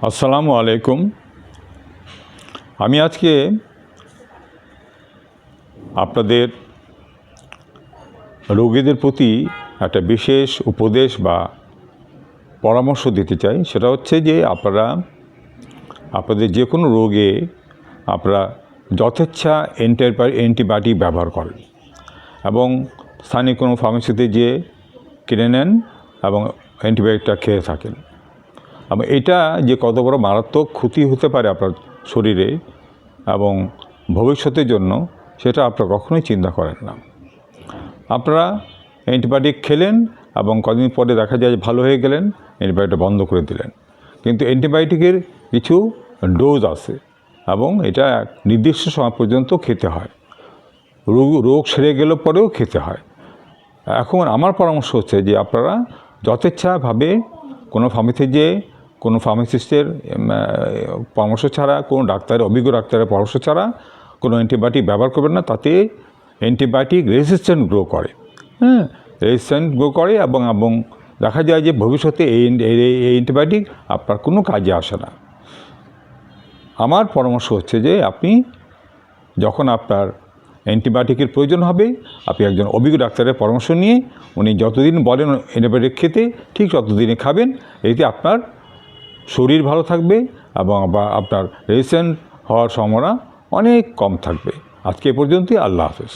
আসসালামু আলাইকুম। আমি আজকে আপনাদের রোগীদের প্রতি একটা বিশেষ উপদেশ বা পরামর্শ দিতে চাই। সেটা হচ্ছে যে আপনাদের যে কোনো রোগে আপনারা যথেচ্ছা অ্যান্টিবায়োটিক ব্যবহার করেন এবং স্থানীয় কোনো ফার্মেসিতে যেয়ে কিনে নেন এবং অ্যান্টিবায়োটিকটা খেয়ে থাকেন। এবং এটা যে কত বড় মারাত্মক ক্ষতি হতে পারে আপনার শরীরে এবং ভবিষ্যতের জন্য সেটা আপনারা কখনোই চিন্তা করেন না। আপনারা অ্যান্টিবায়োটিক খেলেন এবং কদিন পরে দেখা যায় ভালো হয়ে গেলেন, অ্যান্টিবায়োটিক বন্ধ করে দিলেন। কিন্তু অ্যান্টিবায়োটিকের কিছু ডোজ আছে এবং এটা এক নির্দিষ্ট সময় পর্যন্ত খেতে হয়, রোগ সেরে গেলে পরেও খেতে হয়। এখন আমার পরামর্শ হচ্ছে যে আপনারা যথেচ্ছাভাবে কোনো ফার্মেসিতে যেয়ে কোনো ফার্মাসিস্টের পরামর্শ ছাড়া, কোনো অভিজ্ঞ ডাক্তারের পরামর্শ ছাড়া কোনো অ্যান্টিবায়োটিক ব্যবহার করবেন না। তাতে অ্যান্টিবায়োটিক রেজিস্ট্যান্ট গ্রো করে, রেজিস্ট্যান্ট গ্রো করে এবং দেখা যায় যে ভবিষ্যতে এই অ্যান্টিবায়োটিক আপনার কোনো কাজে আসে না। আমার পরামর্শ হচ্ছে যে আপনি যখন আপনার অ্যান্টিবায়োটিকের প্রয়োজন হবে, আপনি একজন অভিজ্ঞ ডাক্তারের পরামর্শ নিয়ে উনি যতদিন বলেন অ্যান্টিবায়োটিক খেতে ঠিক ততদিনে খাবেন। এতে আপনার শরীর ভালো থাকবে এবং আপনার রেজিস্ট্যান্ট হওয়ার সম্ভাবনা অনেক কম থাকবে। আজকে এ পর্যন্তই। আল্লাহ হাফেজ।